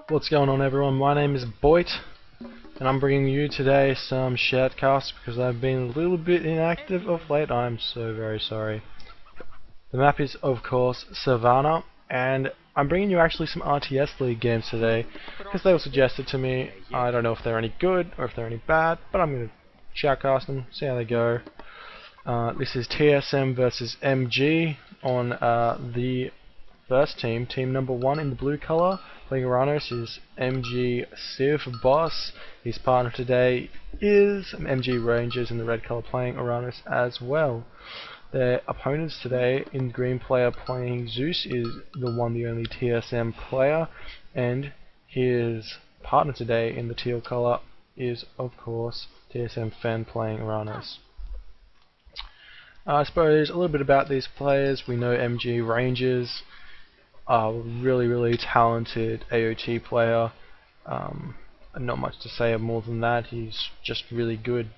What's going on, everyone? My name is BoIt, and I'm bringing you today some Shoutcast because I've been a little bit inactive of late. I'm so very sorry. The map is, of course, Savannah, and I'm bringing you actually some RTS League games today because they were suggested to me. I don't know if they're any good or if they're any bad, but I'm going to Shoutcast them, see how they go. This is TSM versus MG on the first team. Team number 1 in the blue colour, playing Uranus, is MG Civ Boss. His partner today is MG Rangers in the red colour, playing Uranus as well. Their opponents today, in green player playing Zeus, is the one, the only TSM player, and his partner today in the teal colour is, of course, TSM Fan playing Uranus. I suppose a little bit about these players. We know MG Rangers, a really talented AOT player. Not much to say more than that. He's just really good.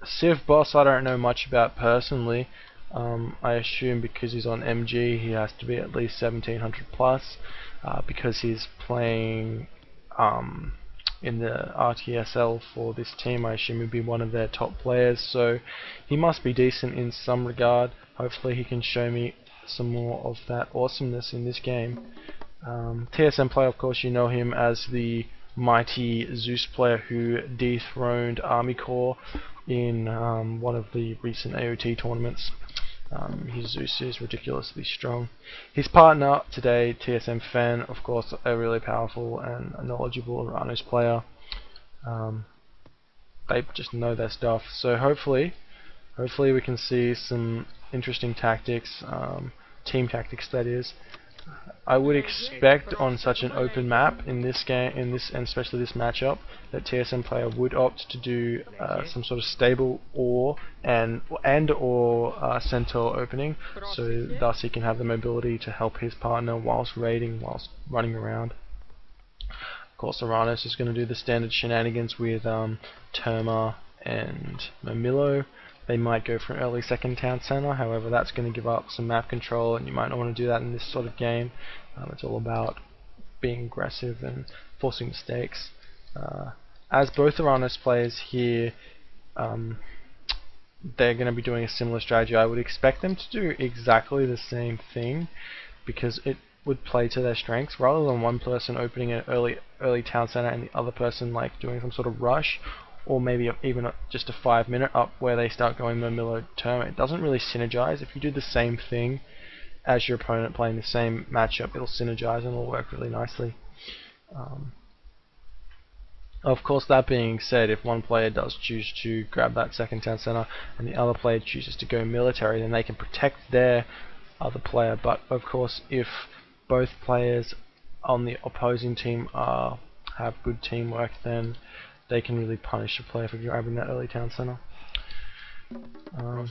Civ Boss I don't know much about personally. I assume because he's on MG he has to be at least 1700 plus, because he's playing in the RTSL for this team. I assume he'd be one of their top players, so he must be decent in some regard. Hopefully he can show me some more of that awesomeness in this game. TSM player, of course, you know him as the mighty Zeus player who dethroned Army Corps in one of the recent AOT tournaments. His Zeus is ridiculously strong. His partner today, TSM Fan, of course, a really powerful and knowledgeable Uranus player. They just know their stuff, so hopefully we can see some interesting tactics, team tactics that is. I would expect on such an open map in this game, and especially this matchup, that TSM player would opt to do some sort of stable or centaur opening, so thus he can have the mobility to help his partner whilst raiding, whilst running around. Of course, Uranus is going to do the standard shenanigans with Terma and Mamilo. They might go for an early second town center, however that's going to give up some map control, and you might not want to do that in this sort of game. It's all about being aggressive and forcing mistakes. As both Uranus players here, they're going to be doing a similar strategy. I would expect them to do exactly the same thing, because it would play to their strengths, rather than one person opening an early town center and the other person like doing some sort of rush, or maybe even just a 5-minute up where they start going Mamilo Terma. It doesn't really synergize. If you do the same thing as your opponent playing the same matchup, it'll synergize and it'll work really nicely. Of course, that being said, if one player does choose to grab that second town center and the other player chooses to go military, then they can protect their other player. But of course, if both players on the opposing team have good teamwork, then they can really punish a player for grabbing that early town center. You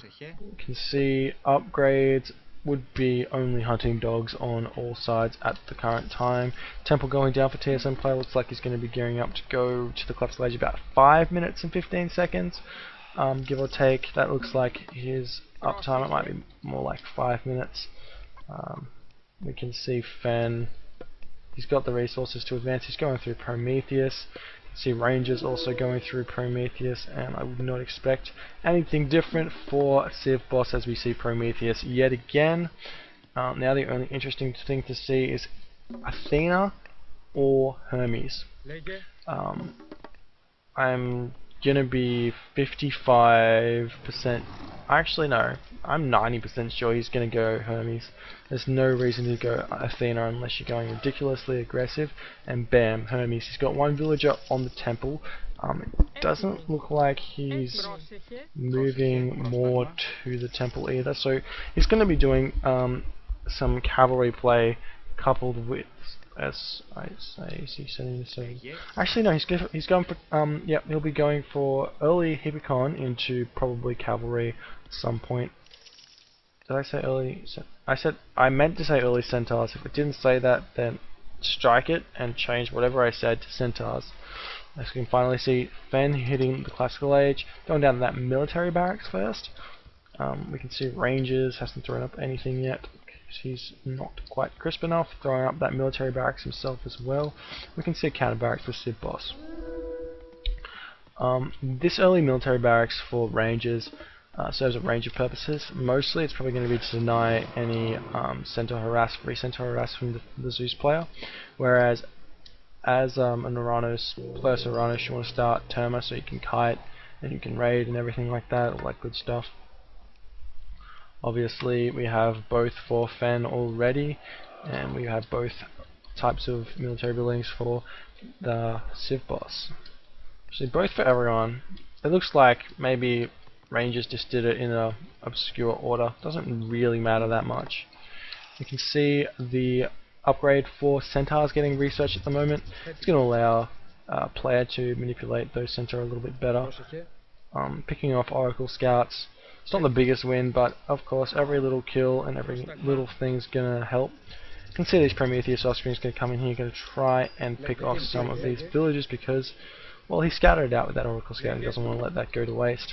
can see upgrades would be only hunting dogs on all sides at the current time. Temple going down for TSM player, looks like he's going to be gearing up to go to the Collapsible Age about 5 minutes and 15 seconds, give or take. That looks like his uptime. It might be more like 5 minutes. We can see Fen, he's got the resources to advance. He's going through Prometheus. See Rangers also going through Prometheus, and I would not expect anything different for Civ Boss as we see Prometheus yet again. Now the only interesting thing to see is Athena or Hermes. I'm gonna be 55%. Actually, no, I'm 90% sure he's gonna go Hermes. There's no reason to go Athena unless you're going ridiculously aggressive. And bam, Hermes. He's got one villager on the temple. It doesn't look like he's moving more to the temple either. So he's gonna be doing some cavalry play coupled with, as I say, is he setting this over? Actually no, he's going for yep, he'll be going for early Hippicon into probably cavalry at some point. Did I say early? I meant to say early centaurs. If it didn't say that, then strike it and change whatever I said to centaurs. As we can finally see Fen hitting the classical age, going down to that military barracks first. We can see Rangers hasn't thrown up anything yet. because he's not quite crisp enough, throwing up that military barracks himself as well. We can see a counter barracks for Civ Boss. This early military barracks for rangers serves a range of purposes. Mostly it's probably going to be to deny any free centaur harass from the Zeus player, whereas as an Uranus player, you want to start Terma so you can kite and you can raid and everything like that, all that good stuff. Obviously we have both for Fen already, and we have both types of military buildings for the Civ Boss. Actually both for everyone. It looks like maybe Rangers just did it in a obscure order. Doesn't really matter that much. You can see the upgrade for Centaurs getting researched at the moment. It's going to allow a player to manipulate those Centaur a little bit better. Picking off Oracle Scouts. It's not the biggest win, but of course every little kill and every little thing's going to help. You can see these Prometheus off-screen is going to come in here, going to try and pick off some of these villagers because, well, he scattered it out with that Oracle Scout. He doesn't want to let that go to waste.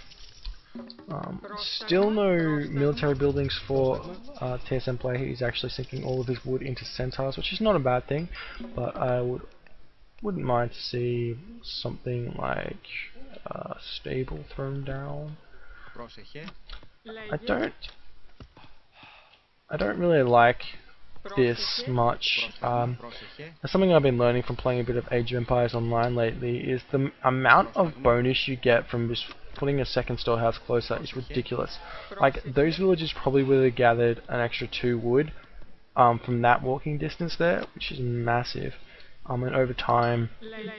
Still no military buildings for TSM player. He's actually sinking all of his wood into Centaurs, which is not a bad thing, but I wouldn't mind to see something like stable thrown down. I don't really like this much. Something I've been learning from playing a bit of Age of Empires Online lately is the amount of bonus you get from just putting a second storehouse closer is ridiculous. Like, those villagers probably would have gathered an extra 2 wood from that walking distance there, which is massive. And over time,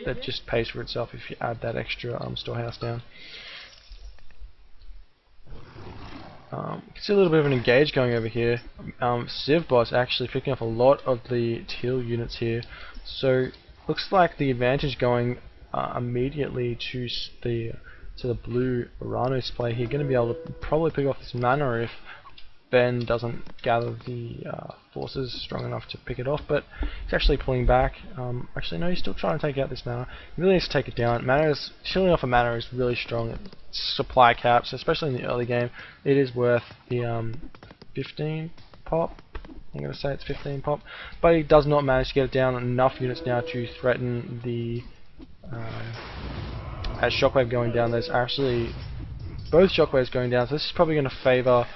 that just pays for itself if you add that extra storehouse down. You can see a little bit of an engage going over here. Civ Boss actually picking up a lot of the teal units here, so looks like the advantage going immediately to the blue Uranus play here. Going to be able to probably pick off this manor if Ben doesn't gather the forces strong enough to pick it off, but he's actually pulling back. Actually no, he's still trying to take out this manor. He really needs to take it down. Shielding off a manor is really strong. Supply caps, especially in the early game, it is worth the 15 pop. I'm going to say it's 15 pop, but he does not manage to get it down enough units now to threaten the as Shockwave going down. There's actually both Shockwaves going down, so this is probably going to favour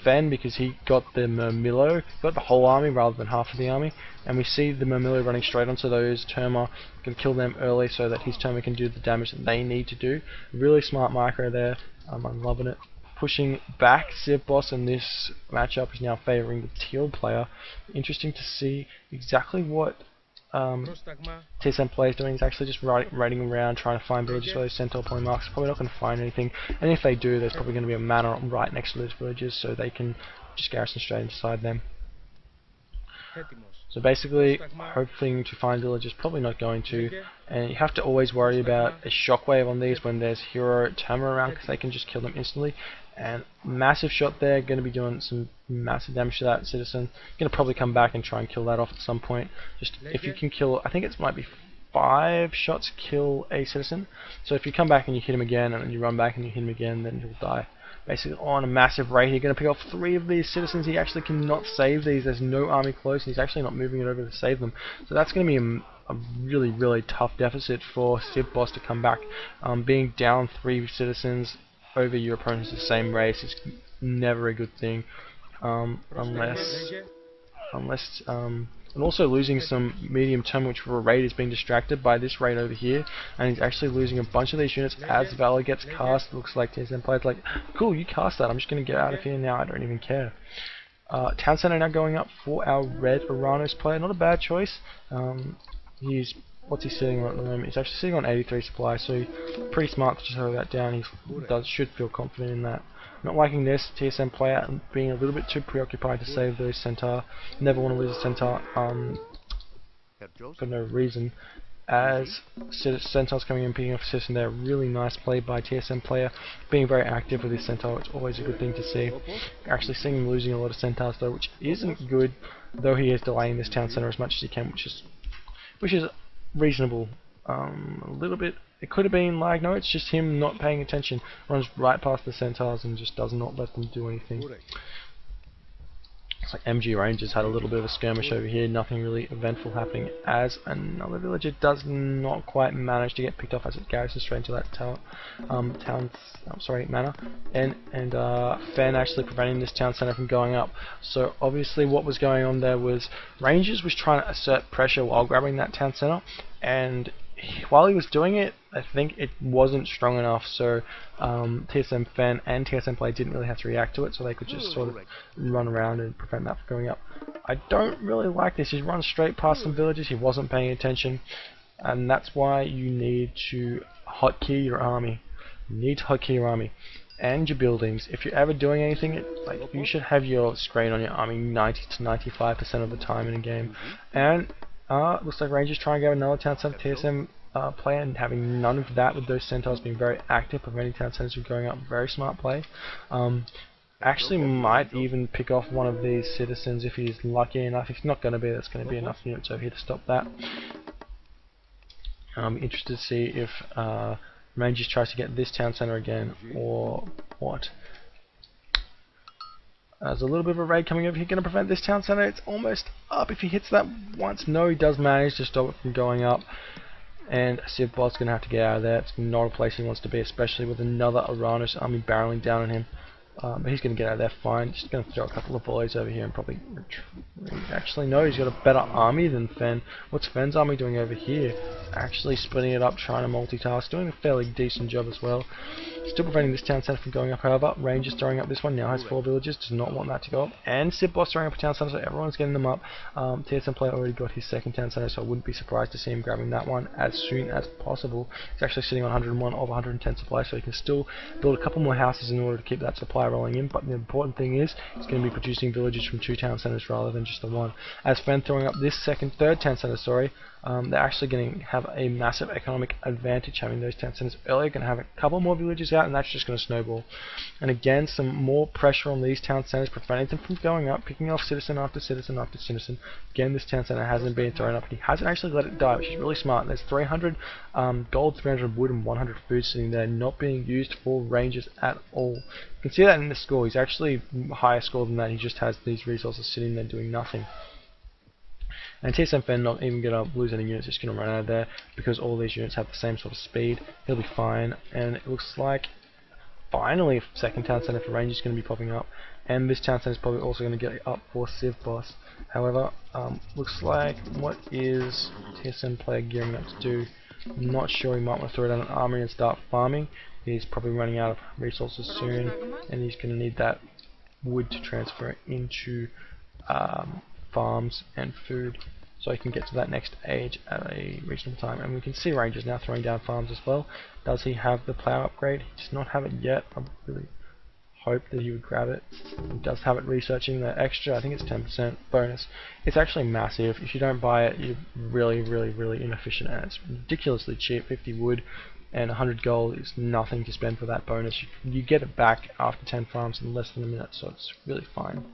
Fen because he got the Murmillo, got the whole army rather than half of the army, and we see the Murmillo running straight onto those Terma, can kill them early so that his Terma can do the damage that they need to do. Really smart micro there. I'm loving it. Pushing back Civ Boss, and this matchup is now favouring the teal player. Interesting to see exactly what TSM player is doing. He's actually just raiding around trying to find villages for those centaur polymarchs. Probably not going to find anything, and if they do, there's probably going to be a manor right next to those villages so they can just garrison straight inside them. So basically, hoping to find villages, probably not going to, and you have to always worry about a shockwave on these when there's hero Terma around because they can just kill them instantly. And massive shot there, going to be doing some massive damage to that citizen. Going to probably come back and try and kill that off at some point. Just if you can kill, I think it might be 5 shots kill a citizen. So if you come back and you hit him again, and then you run back and you hit him again, then he'll die. Basically on a massive rate, you're going to pick off 3 of these citizens. He actually cannot save these. There's no army close, and he's actually not moving it over to save them. So that's going to be a really, really tough deficit for Civ Boss to come back. Being down 3 citizens over your opponent's the same race is never a good thing, unless and also losing some medium term, which for a raid is being distracted by this raid over here, and he's actually losing a bunch of these units as Valor gets cast. It looks like TSM players like, cool, you cast that, I'm just going to get out of here now, I don't even care. Town Center now going up for our red Uranus player, not a bad choice. What's he sitting on at the moment? He's actually sitting on 83 supply, so pretty smart to just throw that down. He should feel confident in that. Not liking this TSM player being a little bit too preoccupied to save those Centaur. Never want to lose a Centaur for no reason. As Centaur's coming in picking off a citizen there, really nice play by TSM player, being very active with his Centaur. It's always a good thing to see. Actually seeing him losing a lot of Centaurs though, which isn't good, though he is delaying this town center as much as he can, which is reasonable. A little bit. It could have been like, no, it's just him not paying attention. Runs right past the Centaurs and just does not let them do anything. It's like MG Rangers had a little bit of a skirmish over here, nothing really eventful happening, as another villager does not quite manage to get picked off as it garrisons straight into that manor, and Fen actually preventing this town centre from going up. So obviously what was going on there was Rangers was trying to assert pressure while grabbing that town centre, and while he was doing it, I think it wasn't strong enough, so TSM Fan and TSM Play didn't really have to react to it, so they could just sort of run around and prevent that from going up. I don't really like this. He runs straight past some villages, he wasn't paying attention, and that's why you need to hotkey your army. You need to hotkey your army and your buildings. If you're ever doing anything, like you should have your screen on your army 90 to 95% of the time in a game. And looks like Rangers trying to get another town center TSM play, and having none of that with those centaurs being very active, preventing town centers from going up. Very smart play. Actually might even pick off one of these citizens if he's lucky enough. If he's not going to be, that's going to be enough units over here to stop that. I'm interested to see if Rangers tries to get this town center again or what. There's a little bit of a raid coming over here, going to prevent this town center. It's almost up if he hits that once. No, he does manage to stop it from going up. And Civbot's going to have to get out of there. It's not a place he wants to be, especially with another Uranus army barreling down on him. But he's going to get out of there fine. Just going to throw a couple of volleys over here and probably... Actually, no, he's got a better army than Fen. What's Fen's army doing over here? Actually splitting it up, trying to multitask, doing a fairly decent job as well. Still preventing this town centre from going up, however. Rangers throwing up this one, now has 4 villages, does not want that to go up. And Civbot's throwing up a town centre, so everyone's getting them up. TSM player already got his second town centre, so I wouldn't be surprised to see him grabbing that one as soon as possible. He's actually sitting on 101 of 110 supply, so he can still build a couple more houses in order to keep that supply rolling in. But the important thing is, he's going to be producing villages from 2 town centres rather than just the one. As Fen throwing up this third town centre, they're actually going to have a massive economic advantage having those town centres earlier. Going to have a couple more villages out, and that's just going to snowball. And again, some more pressure on these town centres, preventing them from going up, picking off citizen after citizen after citizen. Again, this town centre hasn't been thrown up, and he hasn't actually let it die, which is really smart. There's 300 gold, 300 wood, and 100 food sitting there, not being used for Rangers at all. You can see that in the score. He's actually higher score than that. He just has these resources sitting there doing nothing. And TSM Fen not even going to lose any units, just going to run out of there because all these units have the same sort of speed. He'll be fine, and it looks like finally a second town centre for Rangers is going to be popping up, and this town centre is probably also going to get up for Civbot. However, looks like what is TSM player gearing up to do? I'm not sure. He might want to throw down an army and start farming. He's probably running out of resources soon, and he's going to need that wood to transfer into farms and food, so he can get to that next age at a reasonable time. And we can see Rangers now throwing down farms as well. Does he have the plough upgrade? He does not have it yet. I really hope that he would grab it. He does have it. Researching the extra, I think it's 10% bonus. It's actually massive. If you don't buy it, you're really inefficient, and it's ridiculously cheap. 50 wood and 100 gold is nothing to spend for that bonus. You get it back after 10 farms in less than a minute, so it's really fine.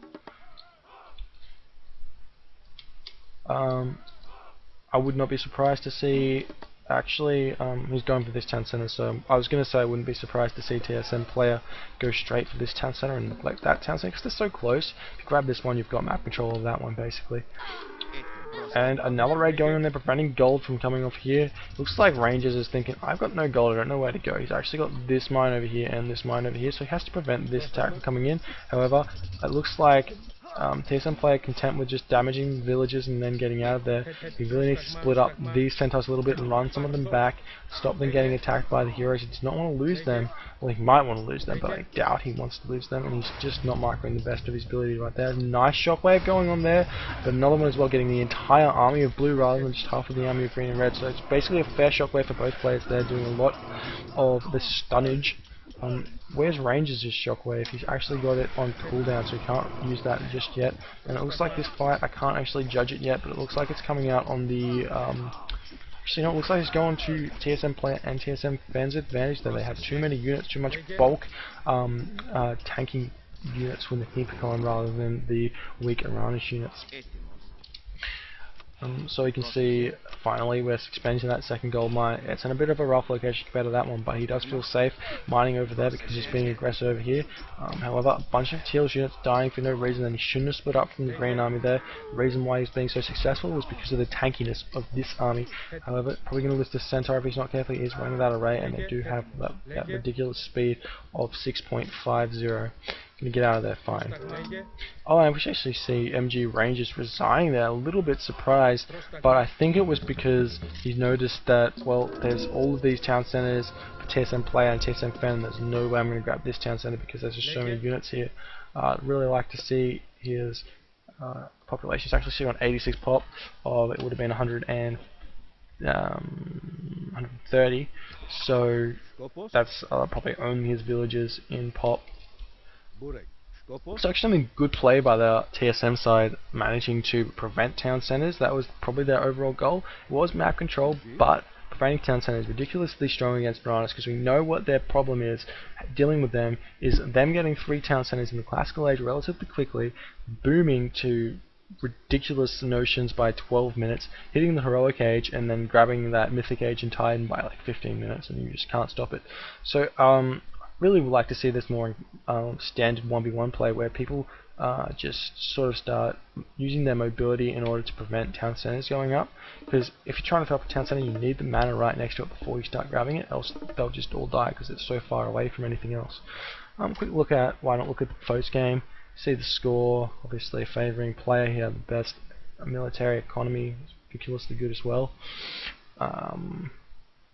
I would not be surprised to see, actually, he's going for this town centre, so I was going to say I wouldn't be surprised to see TSM player go straight for this town centre and neglect that town centre, because they're so close. If you grab this one, you've got map control of that one, basically. And another raid going on there, preventing gold from coming off here. Looks like Rangers is thinking, I've got no gold, I don't know where to go. He's actually got this mine over here and this mine over here, so he has to prevent this attack from coming in. However, it looks like TSM player content with just damaging villages and then getting out of there. He really needs to split up these centaurs a little bit and run some of them back, stop them getting attacked by the heroes. He does not want to lose them. Well, he might want to lose them, but I doubt he wants to lose them, and he's just not microing the best of his ability right there. Nice shockwave going on there, but another one as well, getting the entire army of blue rather than just half of the army of green and red. So it's basically a fair shockwave for both players there, doing a lot of the stunnage. Where's Rangers' shockwave? He's actually got it on cooldown, so he can't use that just yet. And it looks like this fight, I can't actually judge it yet, but it looks like it's coming out on the actually, no, it looks like it's going to TSM player and TSM fans' advantage. That they have too many units, too much bulk tanking units with the Hippocon rather than the weak Uranus units. So you can see finally we're expanding that second gold mine. It's in a bit of a rough location compared to that one, but he does feel safe mining over there because he's being aggressive over here. However, a bunch of Teal's units dying for no reason, and he shouldn't have split up from the green army there. The reason why he's being so successful was because of the tankiness of this army. However, probably going to lose the centaur if he's not careful. He is running that array, and they do have that ridiculous speed of 6.50. Gonna get out of there fine. Oh, I wish I actually see MG Rangers resigning there. A little bit surprised, but I think it was because he noticed that, well, there's all of these town centers for TSM player and TSM fan. There's no way I'm going to grab this town center because there's just so many units here. I'd really like to see his population. It's actually sitting on 86 pop. Of it would have been 130. So that's probably only his villages in pop. It's actually a good play by the TSM side, managing to prevent town centers. That was probably their overall goal. It was map control, but preventing town centers ridiculously strong against Piranhas, because we know what their problem is. Dealing with them is them getting 3 town centers in the classical age relatively quickly, booming to ridiculous notions by 12 minutes, hitting the heroic age, and then grabbing that mythic age and Titan by like 15 minutes, and you just can't stop it. So really would like to see this more standard 1v1 play, where people just sort of start using their mobility in order to prevent town centers going up, because if you're trying to fill up a town center, you need the mana right next to it before you start grabbing it, else they'll just all die because it's so far away from anything else. Quick look at, why not look at the post game, see the score, obviously favouring player here, the best military economy, ridiculously good as well.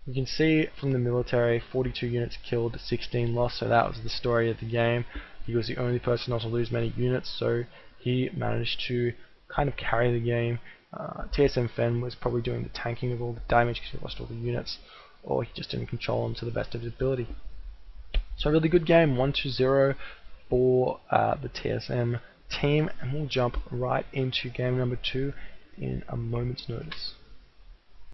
You can see from the military, 42 units killed, 16 lost, so that was the story of the game. He was the only person not to lose many units, so he managed to kind of carry the game. TSM Fen was probably doing the tanking of all the damage because he lost all the units, or he just didn't control them to the best of his ability. So a really good game, 1-0 for the TSM team, and we'll jump right into game number 2 in a moment's notice.